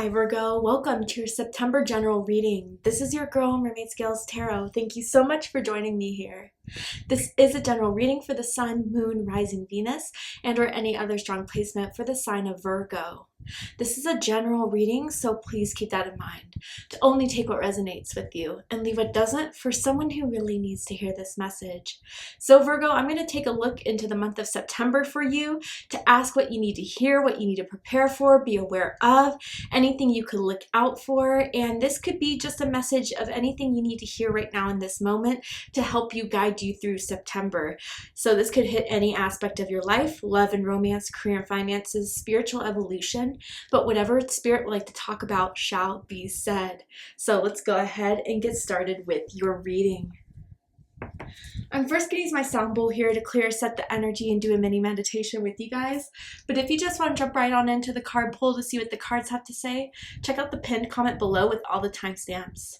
Hi Virgo, welcome to your September general reading. This is your girl, Mermaid Scales Tarot. Thank you so much for joining me here. This is a general reading for the Sun, Moon, Rising Venus, and or any other strong placement for the sign of Virgo. This is a general reading, so please keep that in mind. To only take what resonates with you and leave what doesn't for someone who really needs to hear this message. So Virgo, I'm going to take a look into the month of September for you to ask what you need to hear, what you need to prepare for, be aware of, anything you could look out for, and this could be just a message of anything you need to hear right now in this moment to help you guide you through September. So this could hit any aspect of your life: love and romance, career and finances, spiritual evolution, but whatever Spirit would like to talk about shall be said. So let's go ahead and get started with your reading. I'm first going to use my sound bowl here to clear, set the energy, and do a mini meditation with you guys. But if you just want to jump right on into the card pull to see what the cards have to say, check out the pinned comment below with all the timestamps.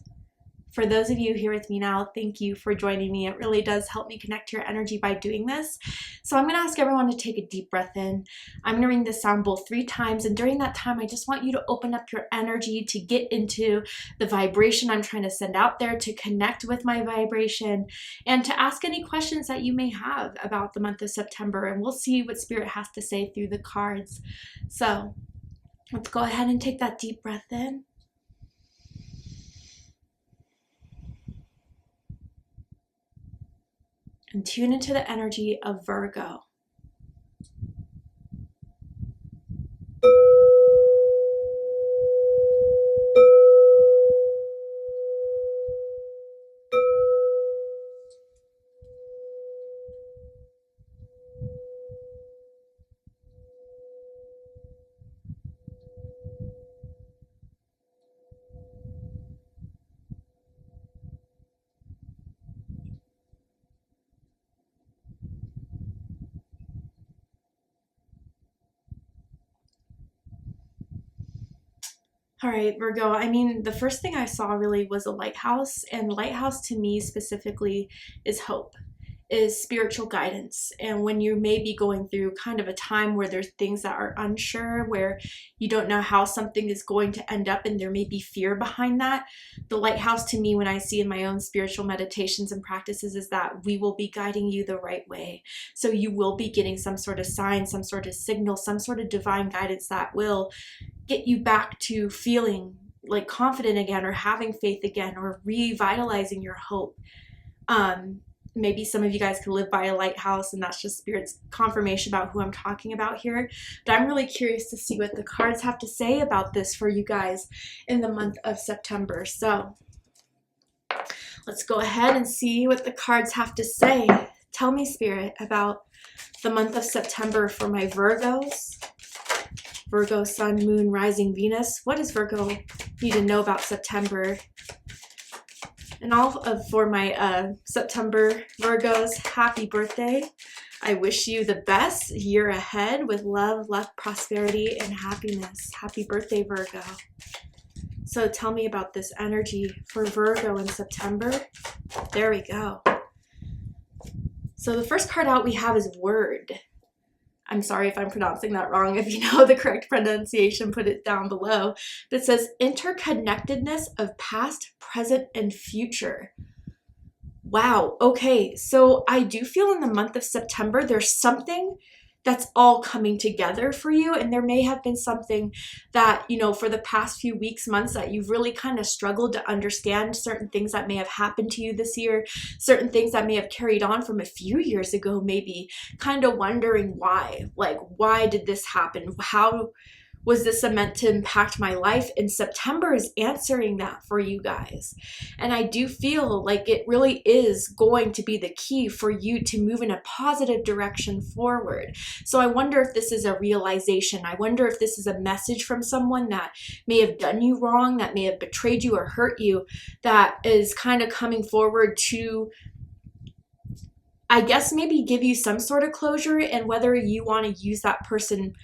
For those of you here with me now, thank you for joining me. It really does help me connect to your energy by doing this. So I'm going to ask everyone to take a deep breath in. I'm going to ring the sound bowl 3 times, and during that time, I just want you to open up your energy to get into the vibration I'm trying to send out there, to connect with my vibration, and to ask any questions that you may have about the month of September, and we'll see what Spirit has to say through the cards. So let's go ahead and take that deep breath in. And tune into the energy of Virgo. All right, Virgo, the first thing I saw really was a lighthouse, and lighthouse to me specifically is hope, is spiritual guidance. And when you may be going through kind of a time where there's things that are unsure, where you don't know how something is going to end up and there may be fear behind that, the lighthouse to me, when I see in my own spiritual meditations and practices, is that we will be guiding you the right way. So you will be getting some sort of sign, some sort of signal, some sort of divine guidance that will get you back to feeling like confident again, or having faith again, or revitalizing your hope. Maybe some of you guys could live by a lighthouse, and that's just Spirit's confirmation about who I'm talking about here. But I'm really curious to see what the cards have to say about this for you guys in the month of September. So let's go ahead and see what the cards have to say. Tell me, Spirit, about the month of September for my Virgos. Virgo, Sun, Moon, Rising, Venus. What does Virgo need to know about September? And for my September Virgos, happy birthday. I wish you the best year ahead with love, luck, prosperity, and happiness. Happy birthday, Virgo. So tell me about this energy for Virgo in September. There we go. So the first card out we have is Word. I'm sorry if I'm pronouncing that wrong. If you know the correct pronunciation, put it down below. But it says interconnectedness of past, present, and future. Wow. Okay. So I do feel in the month of September, there's something that's all coming together for you. And there may have been something that, for the past few weeks, months, that you've really kind of struggled to understand, certain things that may have happened to you this year, certain things that may have carried on from a few years ago, maybe kind of wondering why, like, why did this happen? How was this meant to impact my life? And September is answering that for you guys. And I do feel like it really is going to be the key for you to move in a positive direction forward. So I wonder if this is a realization. I wonder if this is a message from someone that may have done you wrong, that may have betrayed you or hurt you, that is kind of coming forward to, I guess, maybe give you some sort of closure. And whether you want to use that person's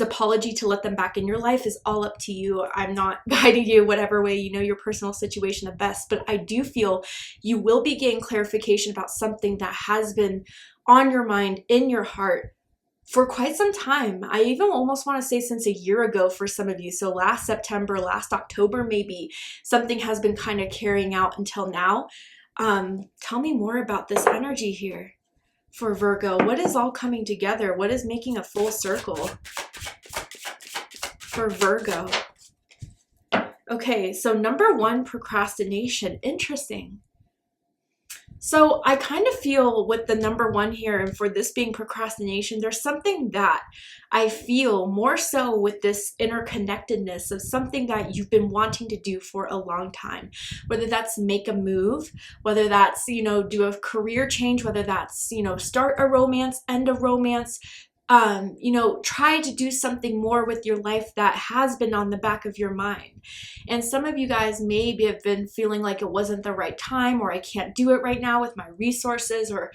apology to let them back in your life is all up to you. I'm not guiding you whatever way you know your personal situation the best, but I do feel you will be getting clarification about something that has been on your mind, in your heart, for quite some time. I even almost want to say since a year ago for some of you. So last September, last October, maybe something has been kind of carrying out until now. Tell me more about this energy here for Virgo. What is all coming together? What is making a full circle for Virgo? Okay, so number one, procrastination. Interesting. So I kind of feel with the number one here, and for this being procrastination, there's something that I feel more so with this interconnectedness of something that you've been wanting to do for a long time, whether that's make a move, whether that's, do a career change, whether that's, start a romance, end a romance, try to do something more with your life that has been on the back of your mind. And some of you guys maybe have been feeling like it wasn't the right time, or I can't do it right now with my resources, or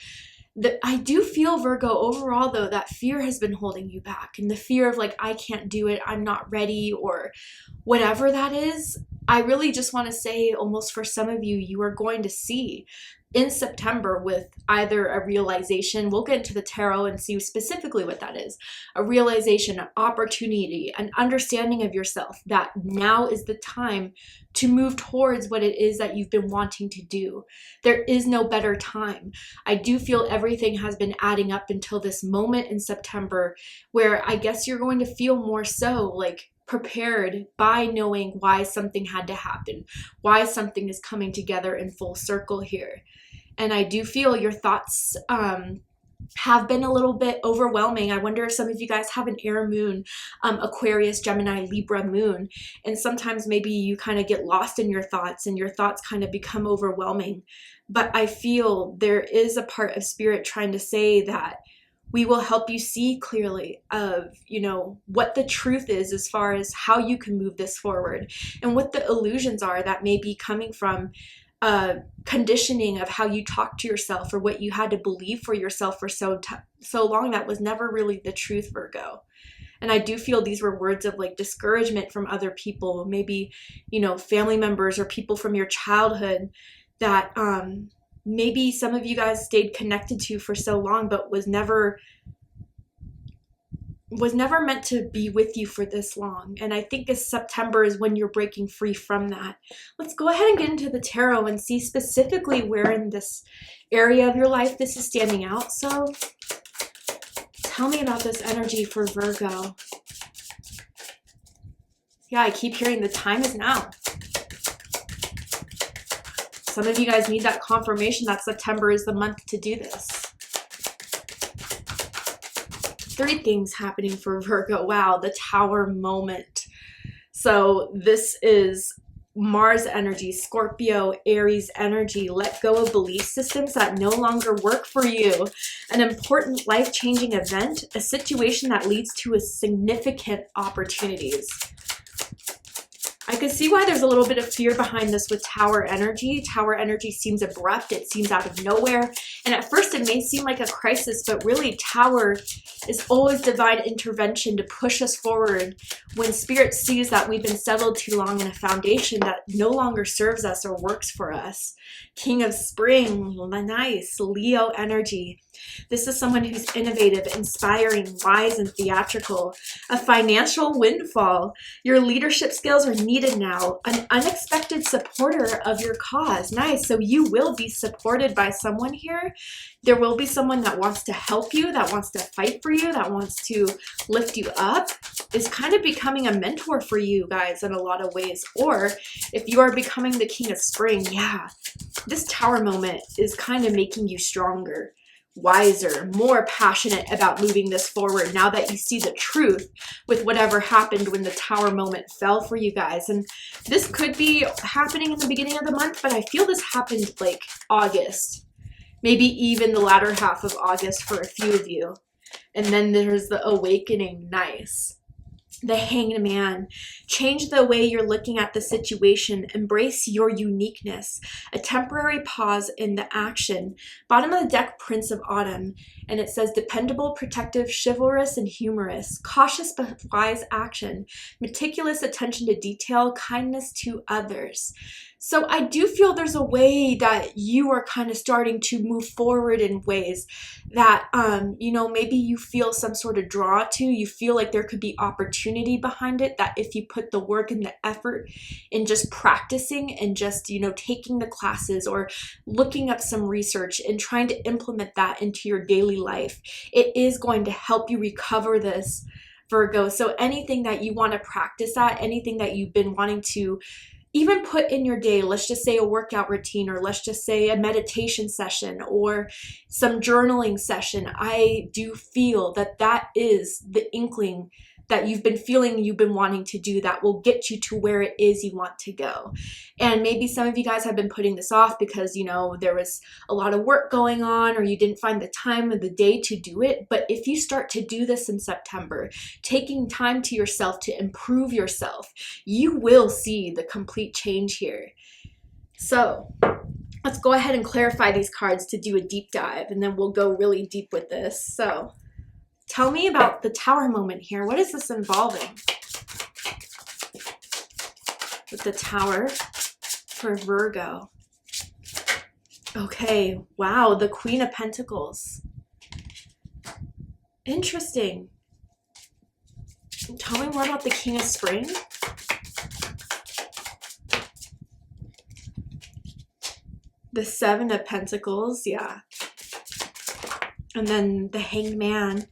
I do feel, Virgo, overall though, that fear has been holding you back, and the fear of like, I can't do it, I'm not ready, or whatever that is. I really just want to say, almost for some of you, you are going to see in September with either a realization, we'll get into the tarot and see specifically what that is, a realization, an opportunity, an understanding of yourself that now is the time to move towards what it is that you've been wanting to do. There is no better time. I do feel everything has been adding up until this moment in September where I guess you're going to feel more so like prepared by knowing why something had to happen, why something is coming together in full circle here. And I do feel your thoughts have been a little bit overwhelming. I wonder if some of you guys have an air moon, Aquarius, Gemini, Libra moon, and sometimes maybe you kind of get lost in your thoughts and your thoughts kind of become overwhelming. But I feel there is a part of spirit trying to say that we will help you see clearly of, what the truth is as far as how you can move this forward, and what the illusions are that may be coming from conditioning of how you talk to yourself, or what you had to believe for yourself for so long that was never really the truth, Virgo. And I do feel these were words of like discouragement from other people, maybe, family members or people from your childhood that maybe some of you guys stayed connected to for so long, but was never meant to be with you for this long. And I think this September is when you're breaking free from that. Let's go ahead and get into the tarot and see specifically where in this area of your life this is standing out. So tell me about this energy for Virgo. Yeah, I keep hearing the time is now. Some of you guys need that confirmation that September is the month to do this. Three things happening for Virgo. Wow, the Tower moment. So this is Mars energy, Scorpio, Aries energy. Let go of belief systems that no longer work for you. An important life-changing event, a situation that leads to a significant opportunities. I could see why there's a little bit of fear behind this with Tower energy. Tower energy seems abrupt. It seems out of nowhere. And at first it may seem like a crisis, but really Tower is always divine intervention to push us forward when Spirit sees that we've been settled too long in a foundation that no longer serves us or works for us. King of Spring, nice, Leo energy. This is someone who's innovative, inspiring, wise, and theatrical. A financial windfall. Your leadership skills are needed now. An unexpected supporter of your cause. Nice. So you will be supported by someone here. There will be someone that wants to help you, that wants to fight for you, that wants to lift you up, is kind of becoming a mentor for you guys in a lot of ways. Or if you are becoming the King of Spring, yeah, this Tower moment is kind of making you stronger, wiser, more passionate about moving this forward now that you see the truth with whatever happened when the Tower moment fell for you guys. And this could be happening in the beginning of the month, but I feel this happened like August, maybe even the latter half of August for a few of you. And then there's the awakening. Nice. The Hanged Man. Change the way you're looking at the situation. Embrace your uniqueness. A temporary pause in the action. Bottom of the deck, Prince of Autumn. And it says dependable, protective, chivalrous, and humorous. Cautious but wise action. Meticulous attention to detail. Kindness to others. So I do feel there's a way that you are kind of starting to move forward in ways that, you know, maybe you feel some sort of draw to. You feel like there could be opportunity behind it, that if you put the work and the effort in just practicing and just, you know, taking the classes or looking up some research and trying to implement that into your daily life, it is going to help you recover this, Virgo. So anything that you want to practice at, anything that you've been wanting to even put in your day, let's just say a workout routine, or let's just say a meditation session or some journaling session, I do feel that that is the inkling that you've been feeling you've been wanting to do that will get you to where it is you want to go. And maybe some of you guys have been putting this off because, you know, there was a lot of work going on or you didn't find the time of the day to do it. But if you start to do this in September, taking time to yourself to improve yourself, you will see the complete change here. So let's go ahead and clarify these cards to do a deep dive, and then we'll go really deep with this. So tell me about the Tower moment here. What is this involving? With the Tower for Virgo. Okay, wow, the Queen of Pentacles. Interesting. Tell me more about the King of Spring. The Seven of Pentacles, yeah. And then the Hanged Man.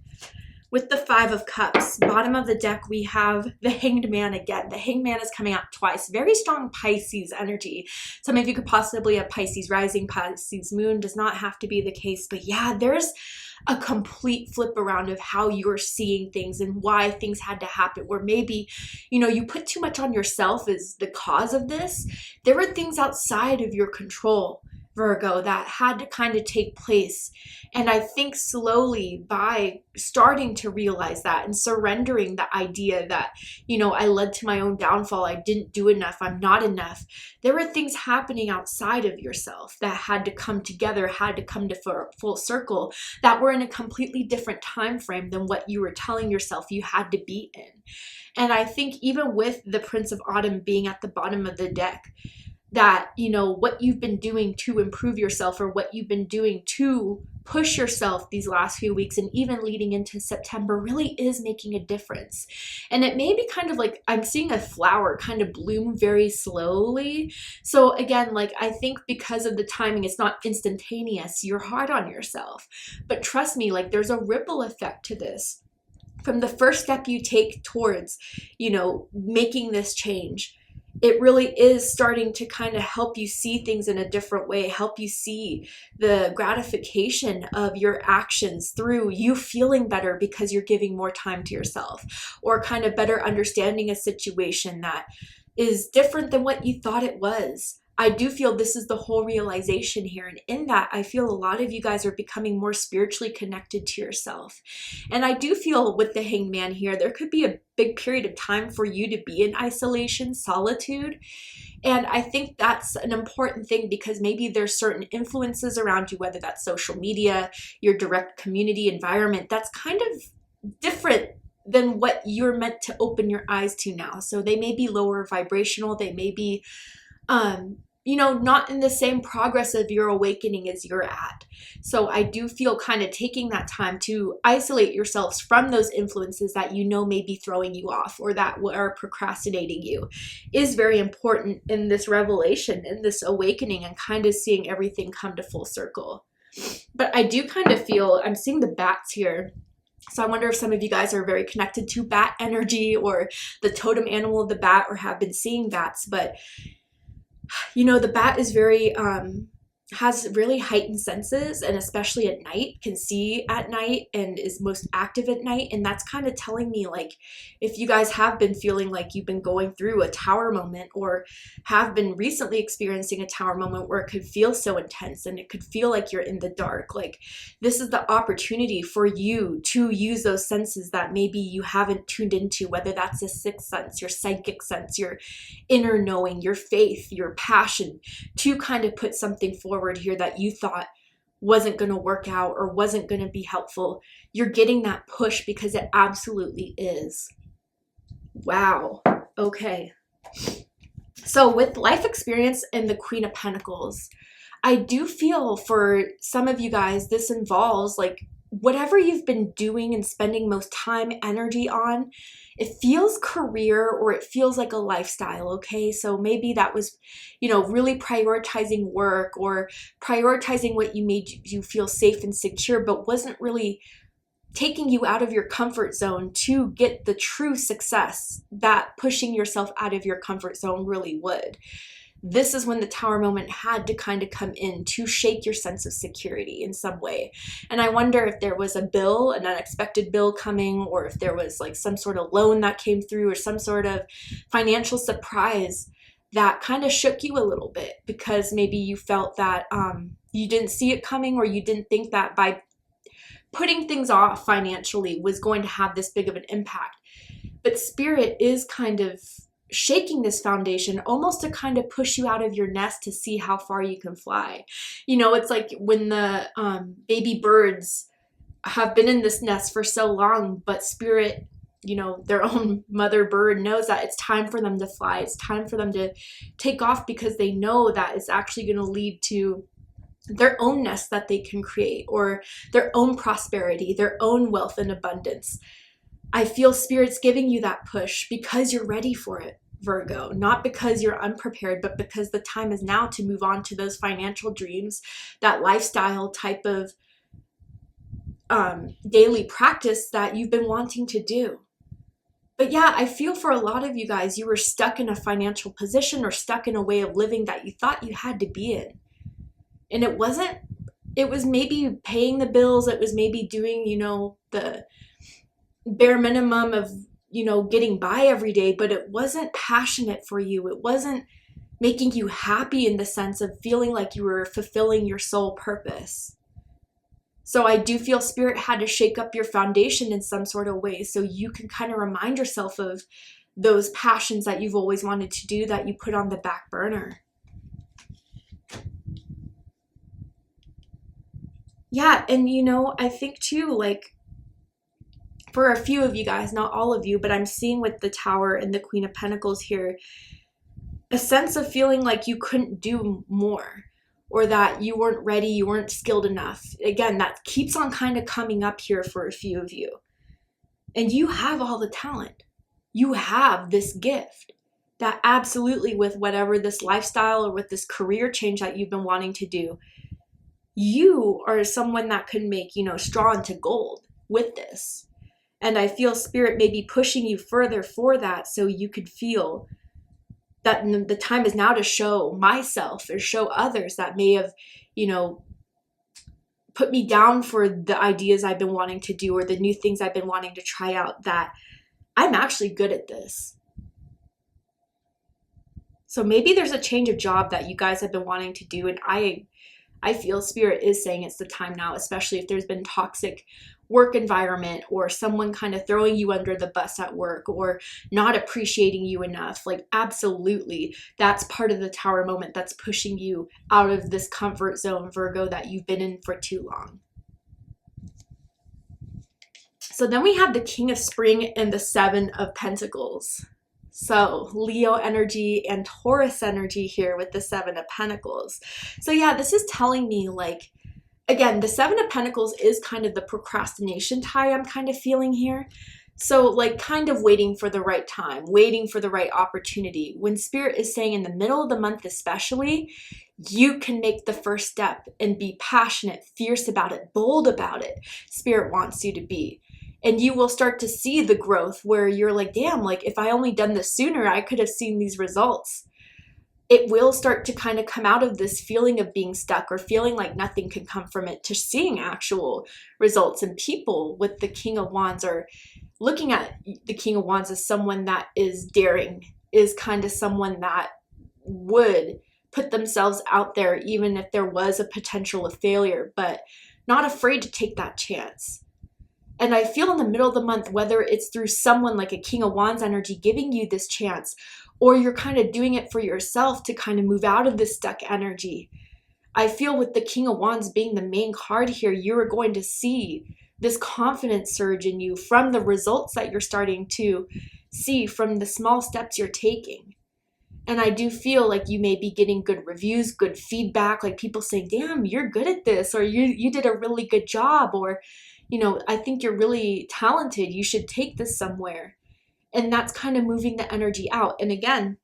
With the Five of Cups, bottom of the deck, we have the Hanged Man again. The Hanged Man is coming out twice. Very strong Pisces energy. Some of you could possibly have Pisces rising, Pisces moon. Does not have to be the case. But yeah, there's a complete flip around of how you're seeing things and why things had to happen. Where maybe, you know, you put too much on yourself as the cause of this. There were things outside of your control, Virgo, that had to kind of take place. And I think slowly, by starting to realize that and surrendering the idea that, you know, I led to my own downfall, I didn't do enough, I'm not enough, there were things happening outside of yourself that had to come together, had to come to full circle, that were in a completely different time frame than what you were telling yourself you had to be in. And I think even with the Prince of Autumn being at the bottom of the deck, that, you know, what you've been doing to improve yourself, or what you've been doing to push yourself these last few weeks and even leading into September, really is making a difference. And it may be kind of like I'm seeing a flower kind of bloom very slowly. So again, like, I think because of the timing, it's not instantaneous. You're hard on yourself. But trust me, like, there's a ripple effect to this. From the first step you take towards, you know, making this change, it really is starting to kind of help you see things in a different way, help you see the gratification of your actions through you feeling better because you're giving more time to yourself, or kind of better understanding a situation that is different than what you thought it was. I do feel this is the whole realization here. And in that, I feel a lot of you guys are becoming more spiritually connected to yourself. And I do feel with the Hanged Man here, there could be a big period of time for you to be in isolation, solitude. And I think that's an important thing, because maybe there's certain influences around you, whether that's social media, your direct community environment, that's kind of different than what you're meant to open your eyes to now. So they may be lower vibrational. They may be you know, not in the same progress of your awakening as you're at. So I do feel kind of taking that time to isolate yourselves from those influences that you know may be throwing you off, or that are procrastinating you, is very important in this revelation, in this awakening, and kind of seeing everything come to full circle. But I do kind of feel, I'm seeing the bats here. So I wonder if some of you guys are very connected to bat energy, or the totem animal of the bat, or have been seeing bats. But you know, the bat is very has really heightened senses, and especially at night, can see at night and is most active at night. And that's kind of telling me, like, if you guys have been feeling like you've been going through a tower moment, or have been recently experiencing a tower moment where it could feel so intense and it could feel like you're in the dark, like, this is the opportunity for you to use those senses that maybe you haven't tuned into, whether that's a sixth sense, your psychic sense, your inner knowing, your faith, your passion, to kind of put something forward here that you thought wasn't going to work out or wasn't going to be helpful. You're getting that push because it absolutely is. Wow. Okay. So with life experience and the Queen of Pentacles, I do feel for some of you guys, this involves like whatever you've been doing and spending most time, energy on, it feels career or it feels like a lifestyle, okay? So maybe that was, really prioritizing work or prioritizing what you made you feel safe and secure, but wasn't really taking you out of your comfort zone to get the true success that pushing yourself out of your comfort zone really would. This is when the tower moment had to kind of come in to shake your sense of security in some way. And I wonder if there was a bill, an unexpected bill coming, or if there was like some sort of loan that came through or some sort of financial surprise that kind of shook you a little bit, because maybe you felt that you didn't see it coming, or you didn't think that by putting things off financially was going to have this big of an impact. But Spirit is kind of shaking this foundation almost to kind of push you out of your nest to see how far you can fly. It's like when the baby birds have been in this nest for so long, but Spirit, their own mother bird knows that it's time for them to fly. It's time for them to take off, because they know that it's actually going to lead to their own nest that they can create, or their own prosperity, their own wealth and abundance. I feel Spirit's giving you that push because you're ready for it, Virgo, not because you're unprepared, but because the time is now to move on to those financial dreams, that lifestyle type of daily practice that you've been wanting to do. But yeah, I feel for a lot of you guys, you were stuck in a financial position or stuck in a way of living that you thought you had to be in. And it wasn't. It was maybe paying the bills. It was maybe doing, the bare minimum of, getting by every day, but it wasn't passionate for you. It wasn't making you happy in the sense of feeling like you were fulfilling your soul purpose. So I do feel Spirit had to shake up your foundation in some sort of way so you can kind of remind yourself of those passions that you've always wanted to do that you put on the back burner. Yeah, and I think too, like, for a few of you guys, not all of you, but I'm seeing with the Tower and the Queen of Pentacles here, a sense of feeling like you couldn't do more, or that you weren't ready, you weren't skilled enough. Again, that keeps on kind of coming up here for a few of you. And you have all the talent. You have this gift that absolutely, with whatever this lifestyle or with this career change that you've been wanting to do, you are someone that could make, straw into gold with this. And I feel Spirit may be pushing you further for that, so you could feel that the time is now to show myself or show others that may have, put me down for the ideas I've been wanting to do or the new things I've been wanting to try out, that I'm actually good at this. So maybe there's a change of job that you guys have been wanting to do, and I feel Spirit is saying it's the time now, especially if there's been toxic work environment or someone kind of throwing you under the bus at work or not appreciating you enough. Like, absolutely, that's part of the Tower moment that's pushing you out of this comfort zone, Virgo, that you've been in for too long. So then we have the King of Spring and the Seven of Pentacles. So Leo energy and Taurus energy here with the Seven of Pentacles. So yeah, this is telling me, like, again, the Seven of Pentacles is kind of the procrastination tie I'm kind of feeling here. So like kind of waiting for the right time, waiting for the right opportunity. When Spirit is saying in the middle of the month especially, you can make the first step and be passionate, fierce about it, bold about it. Spirit wants you to be. And you will start to see the growth where you're like, damn, like if I only done this sooner, I could have seen these results. it will start to kind of come out of this feeling of being stuck or feeling like nothing can come from it to seeing actual results. And people with the King of Wands are looking at the King of Wands as someone that is daring, is kind of someone that would put themselves out there even if there was a potential of failure, but not afraid to take that chance. And I feel in the middle of the month, whether it's through someone like a King of Wands energy giving you this chance, or you're kind of doing it for yourself to kind of move out of this stuck energy, I feel with the King of Wands being the main card here, you are going to see this confidence surge in you from the results that you're starting to see from the small steps you're taking. And I do feel like you may be getting good reviews, good feedback, like people saying, damn, you're good at this, or you did a really good job, or, you know, I think you're really talented. You should take this somewhere. And that's kind of moving the energy out. And again,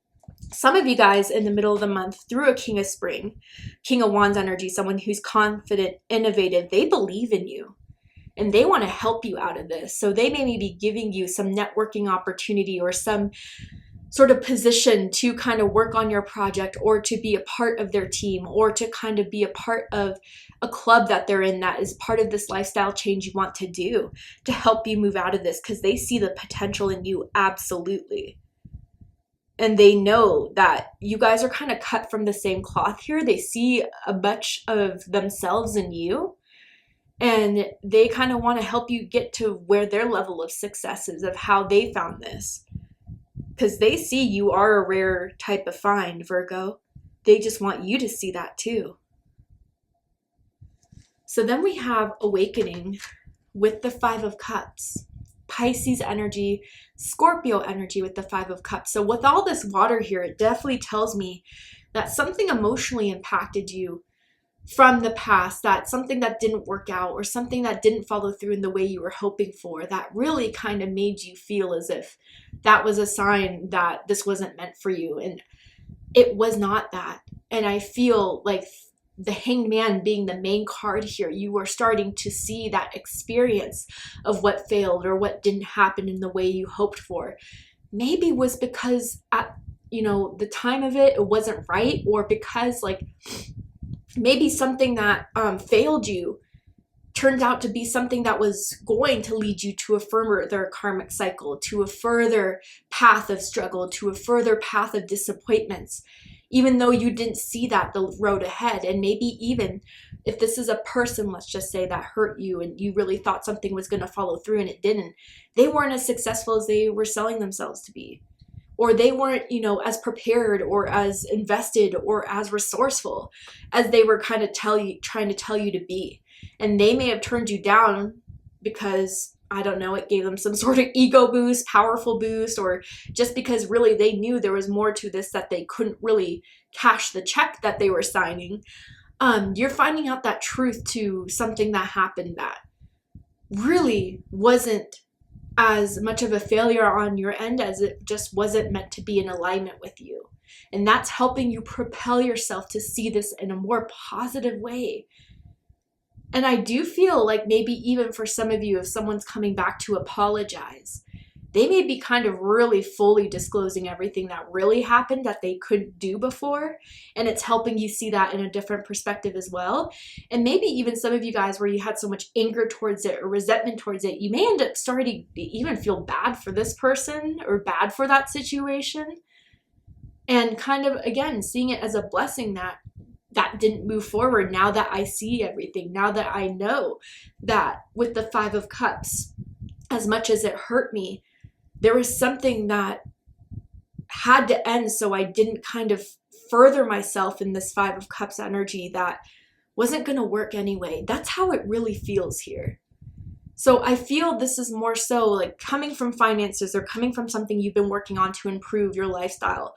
some of you guys in the middle of the month through a King of Spring, King of Wands energy, someone who's confident, innovative, they believe in you and they want to help you out of this. So they may be giving you some networking opportunity or some sort of position to kind of work on your project, or to be a part of their team, or to kind of be a part of a club that they're in that is part of this lifestyle change you want to do to help you move out of this, because they see the potential in you absolutely. And they know that you guys are kind of cut from the same cloth here. They see a bunch of themselves in you, and they kind of want to help you get to where their level of success is, of how they found this. Because they see you are a rare type of find, Virgo. They just want you to see that too. So then we have awakening with the Five of Cups. Pisces energy, Scorpio energy with the Five of Cups. So with all this water here, it definitely tells me that something emotionally impacted you from the past, that something that didn't work out or something that didn't follow through in the way you were hoping for, that really kind of made you feel as if that was a sign that this wasn't meant for you. And it was not that. And I feel like the Hanged Man being the main card here, you are starting to see that experience of what failed or what didn't happen in the way you hoped for. Maybe was because at, you know, the time of it, it wasn't right, or because like maybe something that failed you turned out to be something that was going to lead you to a further karmic cycle, to a further path of struggle, to a further path of disappointments, even though you didn't see that the road ahead. And maybe even if this is a person, let's just say, that hurt you and you really thought something was going to follow through and it didn't, they weren't as successful as they were selling themselves to be. Or they weren't, you know, as prepared or as invested or as resourceful as they were kind of trying to tell you to be. And they may have turned you down because, I don't know, it gave them some sort of ego boost, powerful boost, or just because really they knew there was more to this that they couldn't really cash the check that they were signing. You're finding out that truth to something that happened that really wasn't as much of a failure on your end as it just wasn't meant to be in alignment with you. And that's helping you propel yourself to see this in a more positive way. And I do feel like maybe even for some of you, if someone's coming back to apologize, they may be kind of really fully disclosing everything that really happened that they couldn't do before. And it's helping you see that in a different perspective as well. And maybe even some of you guys where you had so much anger towards it or resentment towards it, you may end up starting to even feel bad for this person or bad for that situation. And kind of, again, seeing it as a blessing that didn't move forward. Now that I see everything, now that I know that with the Five of Cups, as much as it hurt me, there was something that had to end so I didn't kind of further myself in this Five of Cups energy that wasn't going to work anyway. That's how it really feels here. So I feel this is more so like coming from finances or coming from something you've been working on to improve your lifestyle.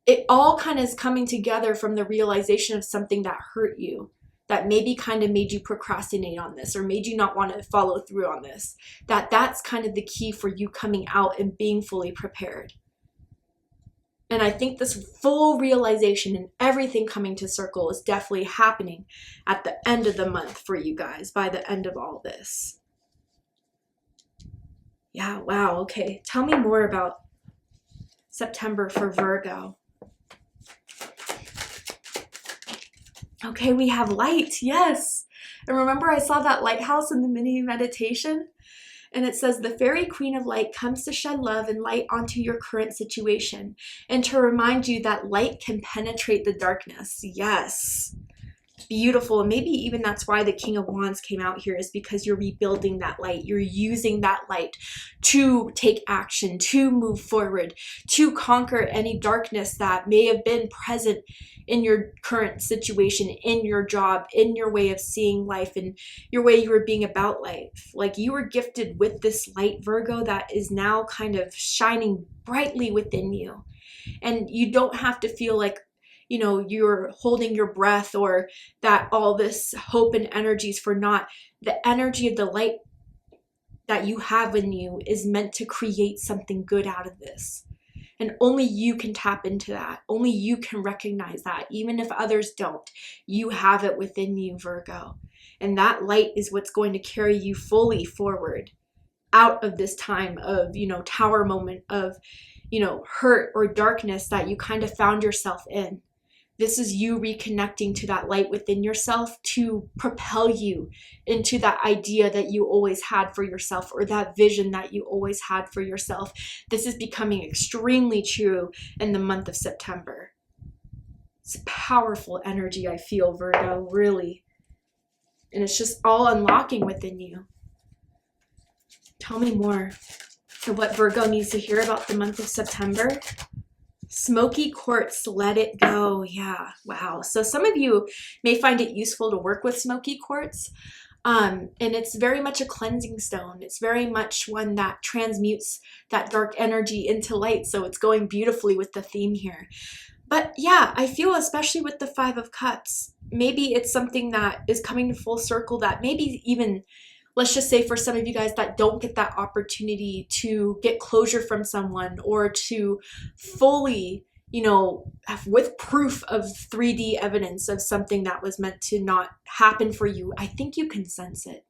It all kind of is coming together from the realization of something that hurt you, that maybe kind of made you procrastinate on this or made you not want to follow through on this. That's kind of the key for you coming out and being fully prepared. And I think this full realization and everything coming to circle is definitely happening at the end of the month for you guys, by the end of all this. Yeah, wow, okay. Tell me more about September for Virgo. Okay, we have light, yes. And remember I saw that lighthouse in the mini meditation? And it says, the fairy queen of light comes to shed love and light onto your current situation and to remind you that light can penetrate the darkness. Yes. Beautiful. And maybe even that's why the King of Wands came out here, is because you're rebuilding that light. You're using that light to take action, to move forward, to conquer any darkness that may have been present in your current situation, in your job, in your way of seeing life, and your way you were being about life. Like, you were gifted with this light, Virgo, that is now kind of shining brightly within you. And you don't have to feel like, you know, you're holding your breath or that all this hope and energy is for naught. The energy of the light that you have in you is meant to create something good out of this. And only you can tap into that. Only you can recognize that. Even if others don't, you have it within you, Virgo. And that light is what's going to carry you fully forward out of this time of, you know, tower moment of, you know, hurt or darkness that you kind of found yourself in. This is you reconnecting to that light within yourself to propel you into that idea that you always had for yourself, or that vision that you always had for yourself. This is becoming extremely true in the month of September. It's powerful energy, I feel, Virgo, really. And it's just all unlocking within you. Tell me more of what Virgo needs to hear about the month of September. Smokey Quartz, let it go. Yeah, wow. So some of you may find it useful to work with Smokey Quartz. And it's very much a cleansing stone. It's very much one that transmutes that dark energy into light. So it's going beautifully with the theme here. But yeah, I feel especially with the Five of Cups, maybe it's something that is coming to full circle, that maybe even, let's just say for some of you guys that don't get that opportunity to get closure from someone, or to fully, you know, with proof of 3D evidence of something that was meant to not happen for you, I think you can sense it.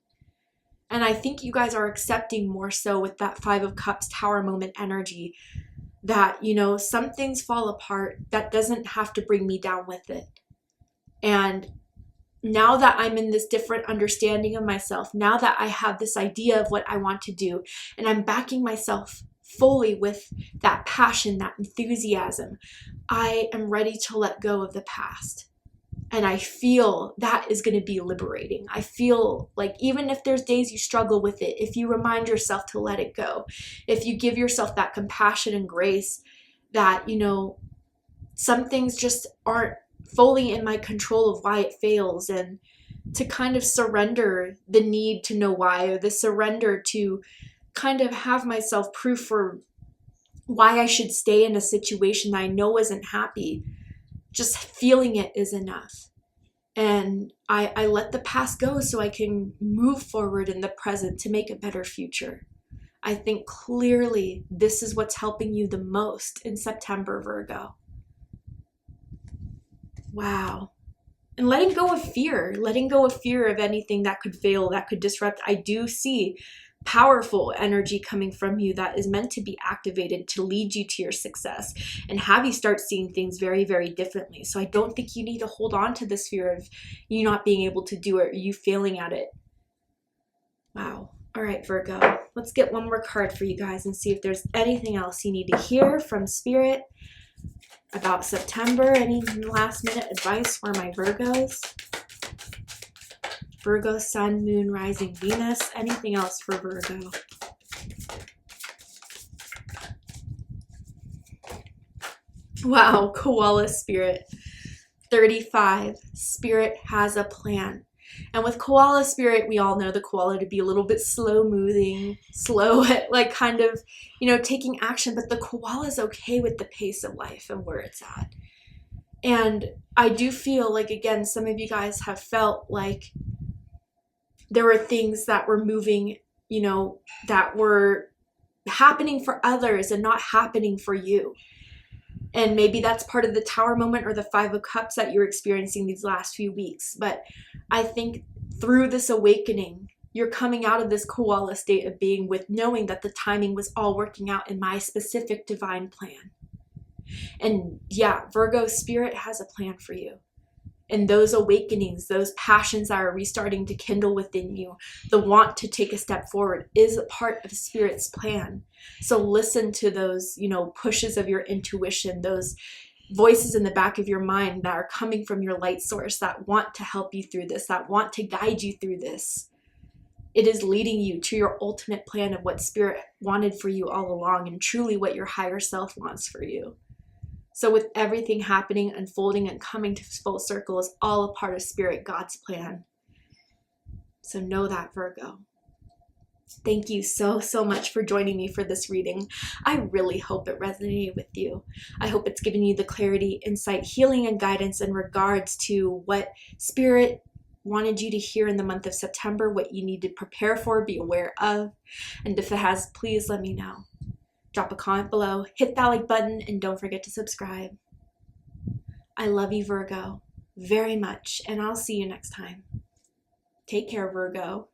And I think you guys are accepting more so with that Five of Cups tower moment energy that, you know, some things fall apart. That doesn't have to bring me down with it. And now that I'm in this different understanding of myself, now that I have this idea of what I want to do, and I'm backing myself fully with that passion, that enthusiasm, I am ready to let go of the past. And I feel that is going to be liberating. I feel like even if there's days you struggle with it, if you remind yourself to let it go, if you give yourself that compassion and grace that, you know, some things just aren't fully in my control of why it fails, and to kind of surrender the need to know why, or the surrender to kind of have myself proof for why I should stay in a situation that I know isn't happy. Just feeling it is enough. And I let the past go so I can move forward in the present to make a better future. I think clearly this is what's helping you the most in September, Virgo. Wow. And letting go of fear of anything that could fail, that could disrupt. I do see powerful energy coming from you that is meant to be activated to lead you to your success and have you start seeing things very, very differently. So I don't think you need to hold on to this fear of you not being able to do it, or you failing at it. Wow. All right, Virgo, let's get one more card for you guys and see if there's anything else you need to hear from Spirit about September. Any last minute advice for my Virgos? Virgo, Sun, Moon, Rising, Venus. Anything else for Virgo? Wow, Koala Spirit. 35. Spirit has a plan. And with Koala Spirit, we all know the koala to be a little bit slow moving, slow at like kind of, you know, taking action. But the koala is okay with the pace of life and where it's at. And I do feel like, again, some of you guys have felt like there were things that were moving, you know, that were happening for others and not happening for you. And maybe that's part of the Tower moment or the Five of Cups that you're experiencing these last few weeks. But I think through this awakening, you're coming out of this koala state of being with knowing that the timing was all working out in my specific divine plan. And yeah, Virgo, Spirit has a plan for you. And those awakenings, those passions that are restarting to kindle within you, the want to take a step forward is a part of Spirit's plan. So listen to those, pushes of your intuition, those voices in the back of your mind that are coming from your light source that want to help you through this, that want to guide you through this. It is leading you to your ultimate plan of what Spirit wanted for you all along, and truly what your higher self wants for you. So with everything happening, unfolding, and coming to full circle is all a part of Spirit, God's plan. So know that, Virgo. Thank you so much for joining me for this reading. I really hope it resonated with you. I hope it's given you the clarity, insight, healing, and guidance in regards to what Spirit wanted you to hear in the month of September, what you need to prepare for, be aware of. And if it has, please let me know. Drop a comment below, hit that like button, and don't forget to subscribe. I love you, Virgo, very much, and I'll see you next time. Take care, Virgo.